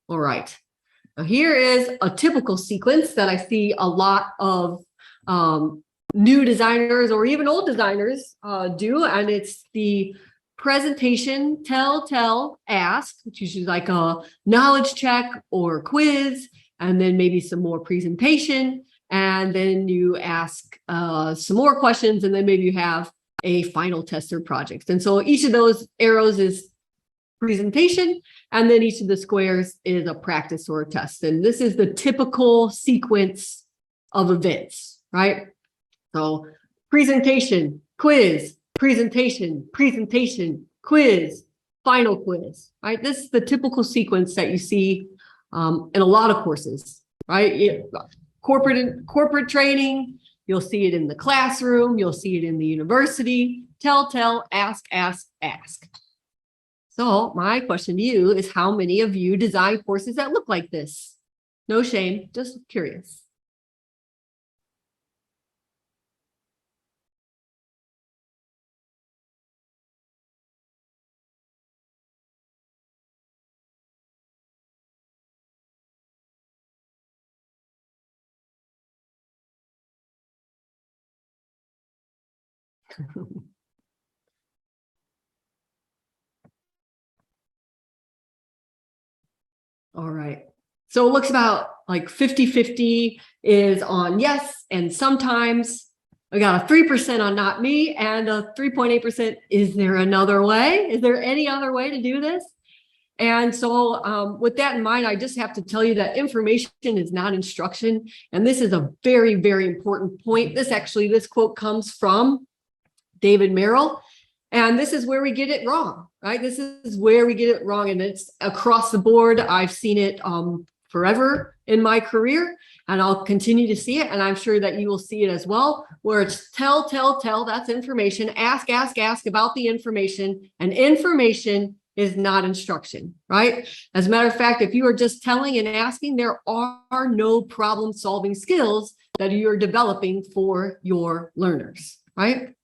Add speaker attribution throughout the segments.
Speaker 1: All right. Now here is a typical sequence that I see a lot of new designers or even old designers do, and it's the presentation, tell, ask, which is usually like a knowledge check or quiz, and then maybe some more presentation, and then you ask some more questions, and then maybe you have a final test or project. And so each of those arrows is presentation, and then each of the squares is a practice or a test. And this is the typical sequence of events, right? So presentation, quiz, presentation, quiz, final quiz, right? This is the typical sequence that you see in a lot of courses, right? Corporate training, you'll see it in the classroom, you'll see it in the university, tell, ask. So my question to you is, how many of you design courses that look like this? No shame, just curious. All right. So it looks about like 50-50 is on yes, and sometimes. I got a 3% on not me and a 3.8%. Is there another way? Is there any other way to do this? And so with that in mind, I just have to tell you that information is not instruction. And this is a very, very important point. This quote comes from David Merrill. And this is where we get it wrong, right? This is where we get it wrong. And it's across the board. I've seen it forever in my career, and I'll continue to see it. And I'm sure that you will see it as well, where it's tell, that's information. Ask about the information. And information is not instruction, right? As a matter of fact, if you are just telling and asking, there are no problem solving skills that you're developing for your learners, right?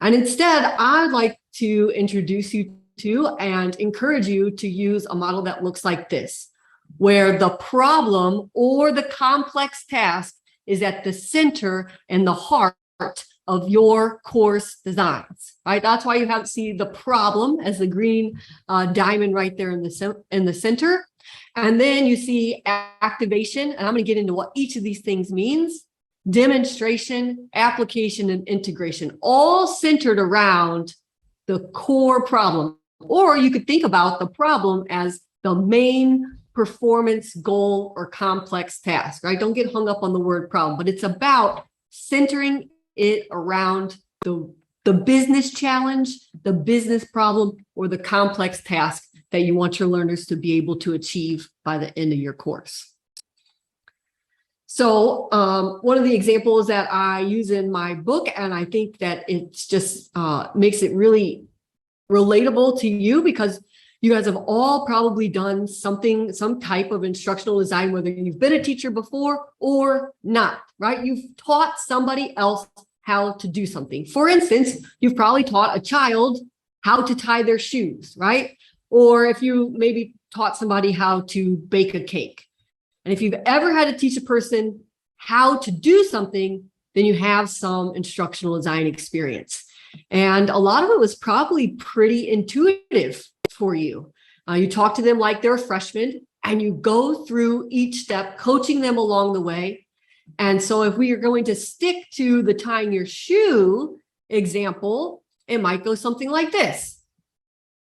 Speaker 1: And instead, I'd like to introduce you to and encourage you to use a model that looks like this, where the problem or the complex task is at the center and the heart of your course designs, right? That's why you have to see the problem as the green diamond right there in the center. And then you see activation, and I'm going to get into what each of these things means. Demonstration, application, and integration, all centered around the core problem. Or you could think about the problem as the main performance goal or complex task, right? Don't get hung up on the word problem, but it's about centering it around the business challenge, the business problem, or the complex task that you want your learners to be able to achieve by the end of your course. So one of the examples that I use in my book, and I think that it's just makes it really relatable to you, because you guys have all probably done some type of instructional design, whether you've been a teacher before or not, right? You've taught somebody else how to do something. For instance, you've probably taught a child how to tie their shoes, right? Or if you maybe taught somebody how to bake a cake. And if you've ever had to teach a person how to do something, then you have some instructional design experience. And a lot of it was probably pretty intuitive for you. You talk to them like they're a freshman, and you go through each step, coaching them along the way. And so if we are going to stick to the tying your shoe example, it might go something like this.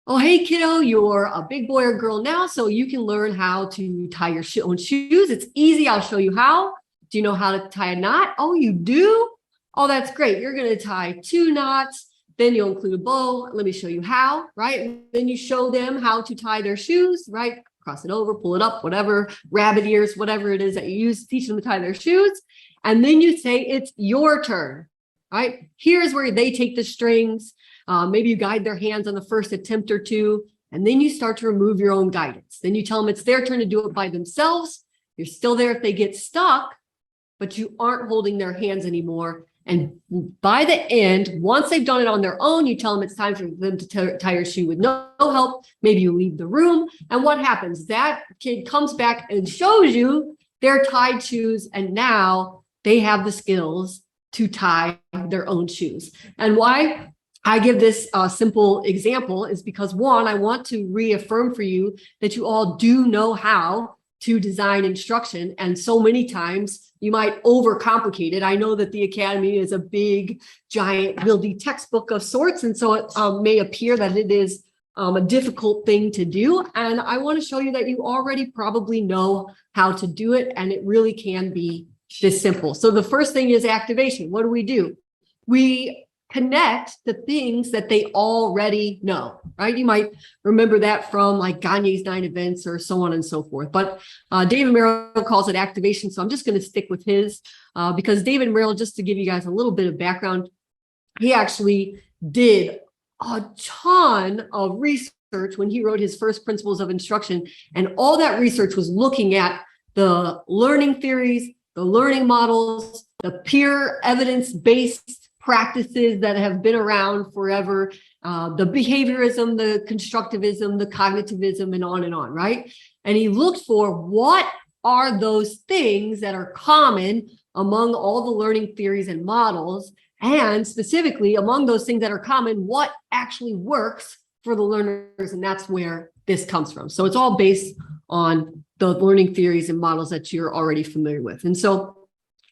Speaker 1: Oh, hey, kiddo, you're a big boy or girl now, so you can learn how to tie your own shoes. It's easy. I'll show you how. Do you know how to tie a knot? Oh, you do? Oh, that's great. You're going to tie 2 knots. Then you'll include a bow. Let me show you how, right? And then you show them how to tie their shoes, right? Cross it over, pull it up, whatever, rabbit ears, whatever it is that you use to teach them to tie their shoes. And then you say, it's your turn, right? Here's where they take the strings. Maybe you guide their hands on the first attempt or two, and then you start to remove your own guidance. Then you tell them it's their turn to do it by themselves. You're still there if they get stuck, but you aren't holding their hands anymore. And by the end, once they've done it on their own, you tell them it's time for them to tie your shoe with no help. Maybe you leave the room. And what happens? That kid comes back and shows you their tied shoes. And now they have the skills to tie their own shoes. And why I give this simple example is because, one, I want to reaffirm for you that you all do know how to design instruction. And so many times you might overcomplicate it. I know that the Academy is a big, giant, wieldy textbook of sorts. And so it may appear that it is a difficult thing to do. And I want to show you that you already probably know how to do it. And it really can be this simple. So the first thing is activation. What do? We connect the things that they already know, right? You might remember that from like Gagne's 9 events or so on and so forth. But David Merrill calls it activation. So I'm just going to stick with his because David Merrill, just to give you guys a little bit of background, he actually did a ton of research when he wrote his first principles of instruction. And all that research was looking at the learning theories, the learning models, the peer evidence-based practices that have been around forever, the behaviorism, the constructivism, the cognitivism, and on, right? And he looked for what are those things that are common among all the learning theories and models, and specifically among those things that are common, what actually works for the learners, and that's where this comes from. So it's all based on the learning theories and models that you're already familiar with. And so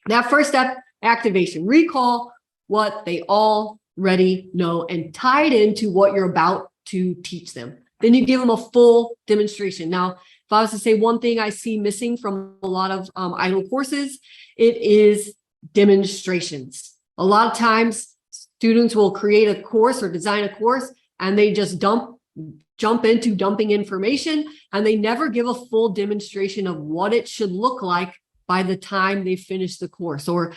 Speaker 1: that first step, activation, recall what they already know and tie it into what you're about to teach them. Then you give them a full demonstration. Now, if I was to say one thing I see missing from a lot of idle courses, it is demonstrations. A lot of times students will create a course or design a course and they just jump into dumping information, and they never give a full demonstration of what it should look like by the time they finish the course, or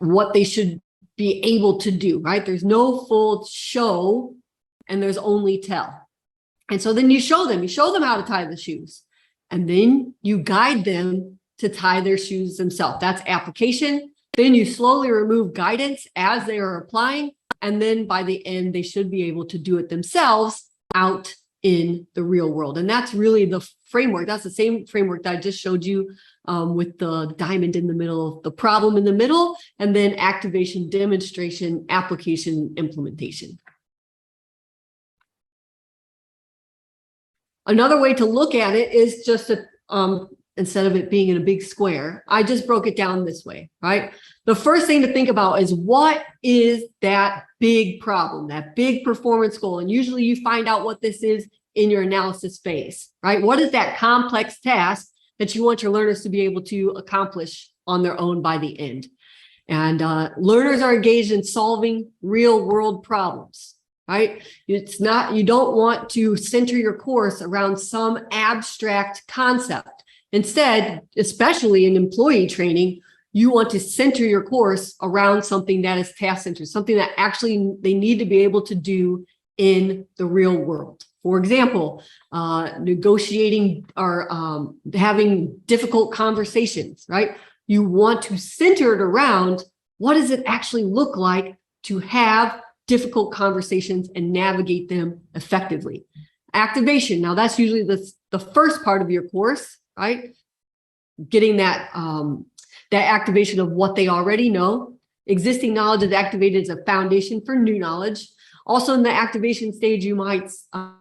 Speaker 1: what they should be able to do, right? There's no full show and there's only tell. And so then you show them how to tie the shoes, and then you guide them to tie their shoes themselves. That's application. Then you slowly remove guidance as they are applying. And then by the end, they should be able to do it themselves out in the real world. And that's really the framework. That's the same framework that I just showed you with the diamond in the middle, the problem in the middle, and then activation, demonstration, application, implementation. Another way to look at it is just to, instead of it being in a big square, I just broke it down this way, right? The first thing to think about is, what is that big problem, that big performance goal? And usually you find out what this is in your analysis phase, right? What is that complex task that you want your learners to be able to accomplish on their own by the end? And learners are engaged in solving real world problems, right? It's not, you don't want to center your course around some abstract concept. Instead, especially in employee training, you want to center your course around something that is task-centered, something that actually they need to be able to do in the real world. For example, negotiating or having difficult conversations, right? You want to center it around, what does it actually look like to have difficult conversations and navigate them effectively? Activation, now that's usually the first part of your course, right? Getting that activation of what they already know. Existing knowledge is activated as a foundation for new knowledge. Also in the activation stage, you might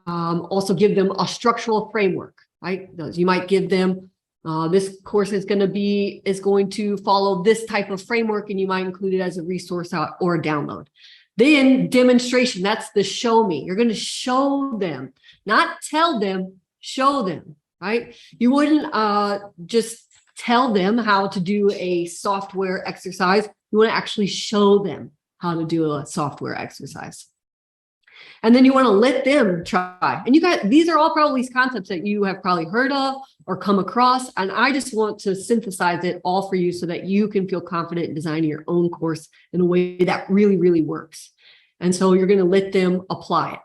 Speaker 1: also give them a structural framework, right? You might give them, this course is going to follow this type of framework, and you might include it as a resource or a download. Then demonstration, that's the show me. You're going to show them, not tell them, show them, right? You wouldn't just tell them how to do a software exercise. You want to actually show them how to do a software exercise. And then you want to let them try. And you guys, these are all probably concepts that you have probably heard of or come across. And I just want to synthesize it all for you so that you can feel confident in designing your own course in a way that really, really works. And so you're going to let them apply it.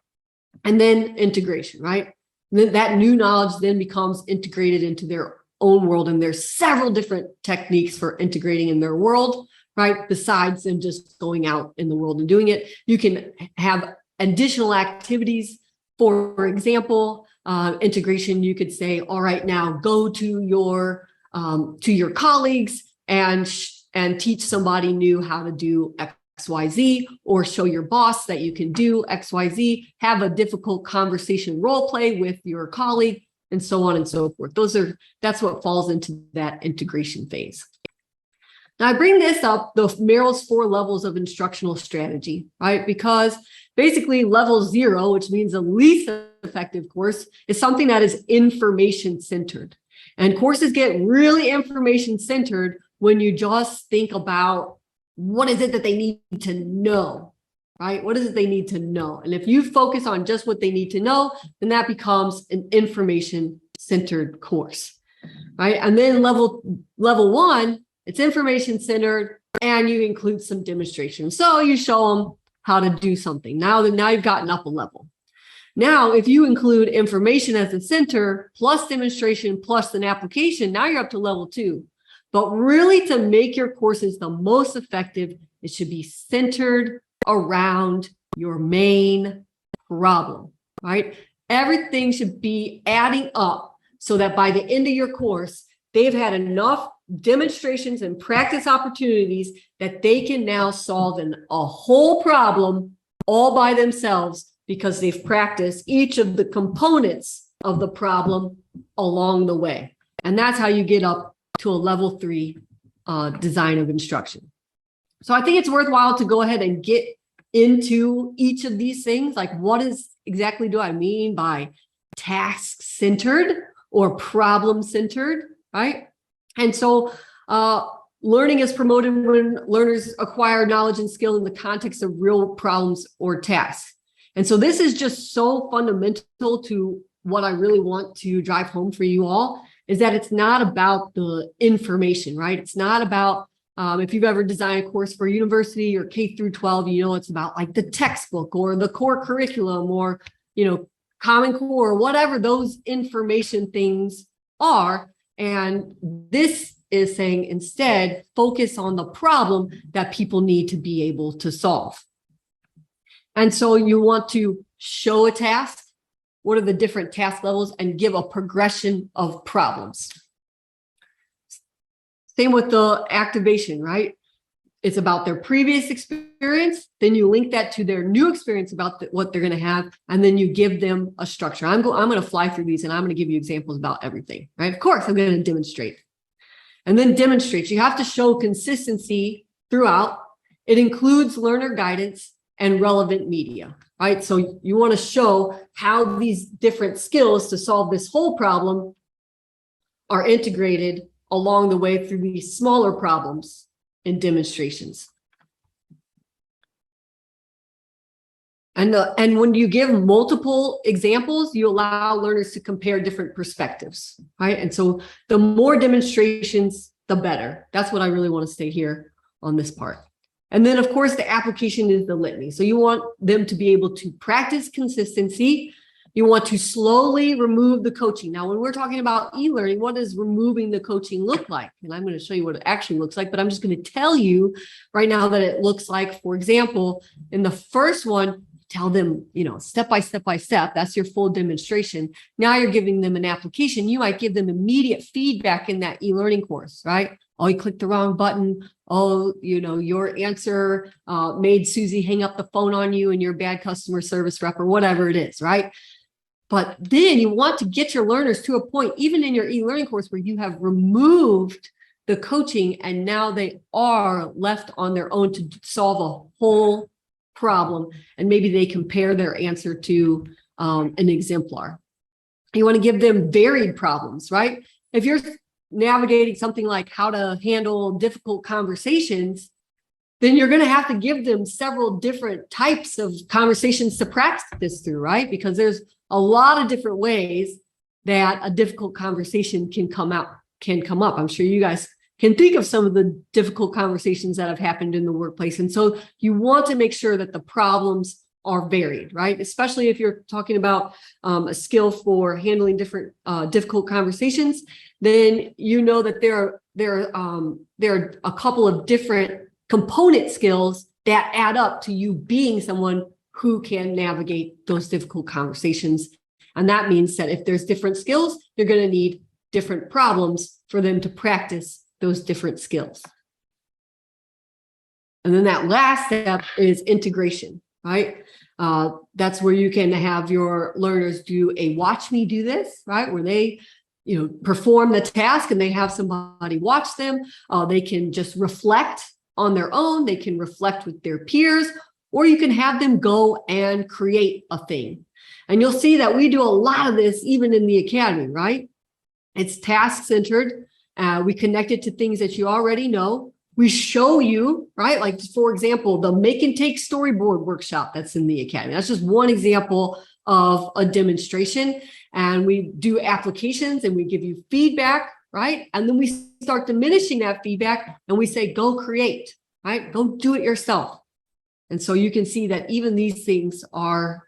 Speaker 1: And then integration, right? That new knowledge then becomes integrated into their own world. And there's several different techniques for integrating in their world. right? Besides them just going out in the world and doing it, you can have additional activities. For example, integration, you could say, all right, now go to your colleagues and teach somebody new how to do XYZ, or show your boss that you can do XYZ, have a difficult conversation role play with your colleague, and so on and so forth. That's what falls into that integration phase. Now I bring this up, Merrill's 4 levels of instructional strategy, right? Because basically level 0, which means the least effective course, is something that is information centered. And courses get really information centered when you just think about what is it that they need to know, right? What is it they need to know? And if you focus on just what they need to know, then that becomes an information centered course, right? And then level 1, it's information centered, and you include some demonstration. So you show them how to do something. Now you've gotten up a level. Now, if you include information as a center, plus demonstration, plus an application, now you're up to level 2. But really, to make your courses the most effective, it should be centered around your main problem, right? Everything should be adding up so that by the end of your course, they've had enough demonstrations and practice opportunities that they can now solve a whole problem all by themselves, because they've practiced each of the components of the problem along the way. And that's how you get up to a level 3 design of instruction. So I think it's worthwhile to go ahead and get into each of these things. Like, what exactly do I mean by task-centered or problem-centered, right? And so learning is promoted when learners acquire knowledge and skill in the context of real problems or tasks. And so this is just so fundamental to what I really want to drive home for you all, is that it's not about the information, right? It's not about, if you've ever designed a course for university or K through 12, you know, it's about like the textbook or the core curriculum or, Common Core, whatever those information things are. And this is saying instead, focus on the problem that people need to be able to solve. And so you want to show a task, what are the different task levels, and give a progression of problems. Same with the activation, right? It's about their previous experience, then you link that to their new experience about what they're going to have, and then you give them a structure. I'm going to fly through these, and I'm going to give you examples about everything, right? Of course, I'm going to demonstrate. And then demonstrate. You have to show consistency throughout. It includes learner guidance and relevant media, right? So you want to show how these different skills to solve this whole problem are integrated along the way through these smaller problems in demonstrations. And when you give multiple examples, you allow learners to compare different perspectives, right? And so the more demonstrations, the better. That's what I really want to say here on this part. And then, of course, the application is the litany. So you want them to be able to practice consistency. You want to slowly remove the coaching. Now, when we're talking about e-learning, what does removing the coaching look like? And I'm going to show you what it actually looks like, but I'm just going to tell you right now that it looks like, for example, in the first one, tell them, step by step by step. That's your full demonstration. Now you're giving them an application. You might give them immediate feedback in that e-learning course, right? Oh, you clicked the wrong button. Oh, your answer made Susie hang up the phone on you and you're a bad customer service rep or whatever it is, right? But then you want to get your learners to a point, even in your e-learning course, where you have removed the coaching and now they are left on their own to solve a whole problem. And maybe they compare their answer to an exemplar. You want to give them varied problems, right? If you're navigating something like how to handle difficult conversations, then you're going to have to give them several different types of conversations to practice through, right? Because there's a lot of different ways that a difficult conversation can come up. I'm sure you guys can think of some of the difficult conversations that have happened in the workplace. And so you want to make sure that the problems are varied, right? Especially if you're talking about a skill for handling different difficult conversations, then you know that there are a couple of different component skills that add up to you being someone who can navigate those difficult conversations. And that means that if there's different skills, you're going to need different problems for them to practice those different skills. And then that last step is integration, right? That's where you can have your learners do a watch me do this, right? Where they, perform the task and they have somebody watch them. They can just reflect on their own. They can reflect with their peers, or you can have them go and create a thing. And you'll see that we do a lot of this even in the academy, right? It's task-centered. We connect it to things that you already know. We show you, right? Like, for example, the make and take storyboard workshop that's in the academy. That's just one example of a demonstration. And we do applications and we give you feedback, right? And then we start diminishing that feedback and we say, go create, right? Go do it yourself. And so you can see that even these things are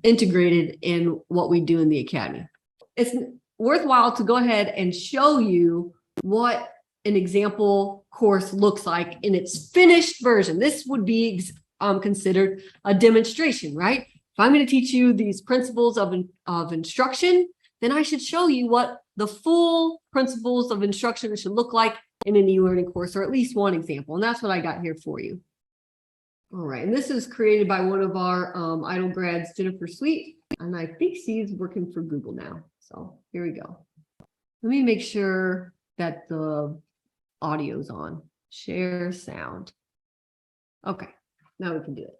Speaker 1: integrated in what we do in the academy. It's worthwhile to go ahead and show you what an example course looks like in its finished version. This would be considered a demonstration, right? If I'm going to teach you these principles of instruction, then I should show you what the full principles of instruction should look like in an e-learning course, or at least one example. And that's what I got here for you. All right, and this is created by one of our idle grads, Jennifer Sweet, and I think she's working for Google now. So here we go. Let me make sure that the audio's on. Share sound. Okay, now we can do it.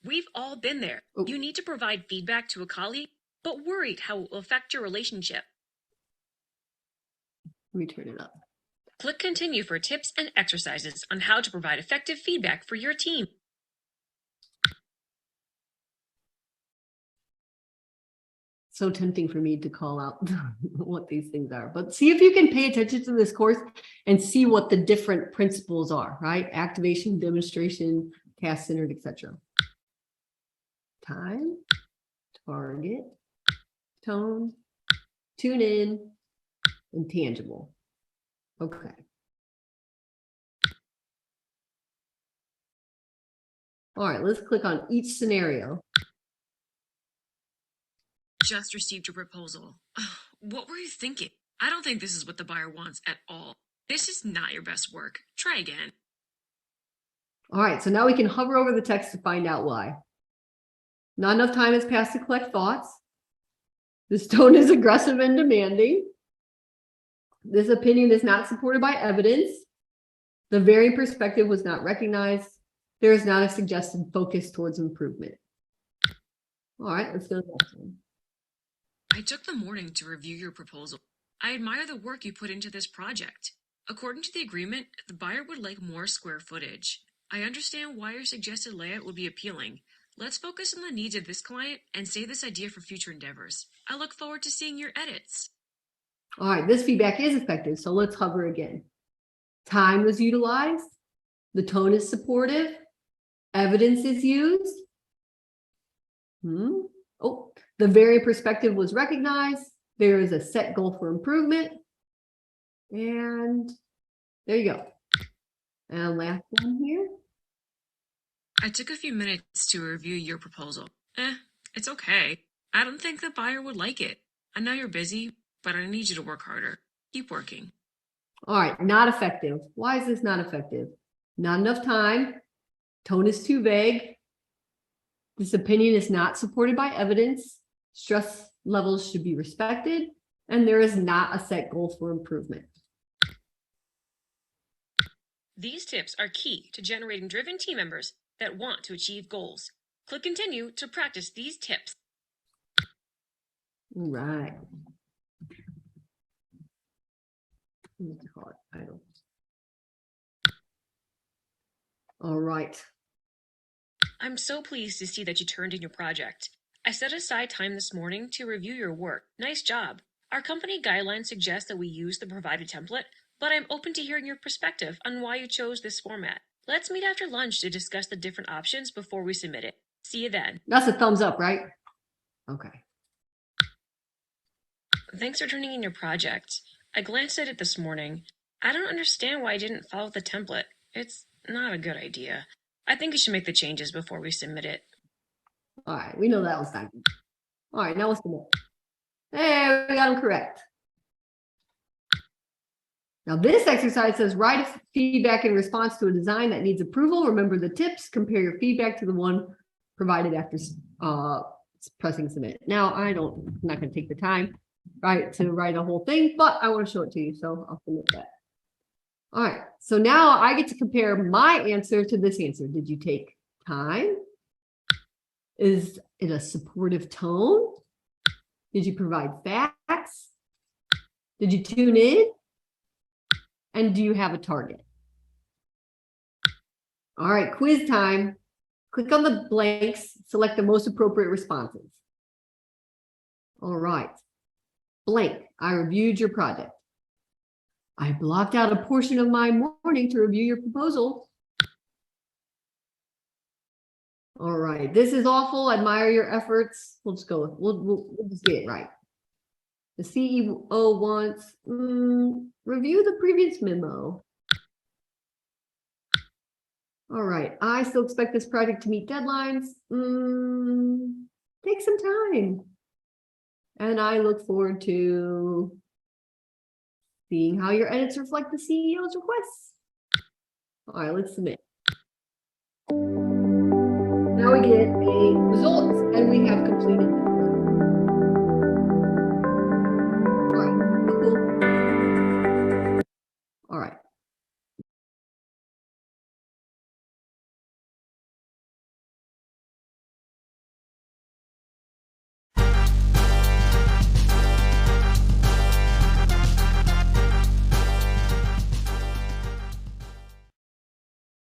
Speaker 2: We've all been there. You need to provide feedback to a colleague, but worried how it will affect your relationship.
Speaker 1: Let me turn it up.
Speaker 2: Click continue for tips and exercises on how to provide effective feedback for your team.
Speaker 1: So tempting for me to call out what these things are, but see if you can pay attention to this course and see what the different principles are, right? Activation, demonstration, task-centered, etc. Time, target, tone, tune in, and tangible. Okay. All right, let's click on each scenario.
Speaker 2: Just received your proposal. What were you thinking? I don't think this is what the buyer wants at all. This is not your best work. Try again.
Speaker 1: All right, so now we can hover over the text to find out why. Not enough time has passed to collect thoughts. This tone is aggressive and demanding. This opinion is not supported by evidence. The varying perspective was not recognized. There is not a suggested focus towards improvement. All right, let's go to the next one.
Speaker 2: I took the morning to review your proposal. I admire the work you put into this project. According to the agreement, the buyer would like more square footage. I understand why your suggested layout would be appealing. Let's focus on the needs of this client and save this idea for future endeavors. I look forward to seeing your edits.
Speaker 1: All right, this feedback is effective, so let's hover again. Time was utilized. The tone is supportive. Evidence is used. Oh, the very perspective was recognized. There is a set goal for improvement. And there you go. And last one here.
Speaker 2: I took a few minutes to review your proposal. It's okay. I don't think the buyer would like it. I know you're busy, but I need you to work harder. Keep working.
Speaker 1: All right, not effective. Why is this not effective? Not enough time. Tone is too vague. This opinion is not supported by evidence. Stress levels should be respected. And there is not a set goal for improvement.
Speaker 2: These tips are key to generating driven team members that want to achieve goals. Click continue to practice these tips.
Speaker 1: All right. Let's call it idle. All right.
Speaker 2: I'm so pleased to see that you turned in your project. I set aside time this morning to review your work. Nice job. Our company guidelines suggest that we use the provided template, but I'm open to hearing your perspective on why you chose this format. Let's meet after lunch to discuss the different options before we submit it. See you then.
Speaker 1: That's a thumbs up, right? Okay.
Speaker 2: Thanks for turning in your project. I glanced at it this morning. I don't understand why I didn't follow the template. It's not a good idea. I think you should make the changes before we submit it.
Speaker 1: All right, we know that was not good. All right, now let's submit. Hey, we got them correct. Now this exercise says write feedback in response to a design that needs approval. Remember the tips, compare your feedback to the one provided after pressing submit. Now I'm not going to take the time to write a whole thing, but I want to show it to you, so I'll submit that. All right, so now I get to compare my answer to this answer. Did you take time? Is it a supportive tone? Did you provide facts? Did you tune in? And do you have a target? All right, quiz time. Click on the blanks, select the most appropriate responses. All right. Blank, I reviewed your project. I blocked out a portion of my morning to review your proposal. All right, this is awful. Admire your efforts. We'll just go with, we'll just get it right. The CEO wants, review the previous memo. All right, I still expect this project to meet deadlines. Take some time. And I look forward to seeing how your edits reflect the CEO's requests. All right, let's submit. Now we get a result and we have completed this.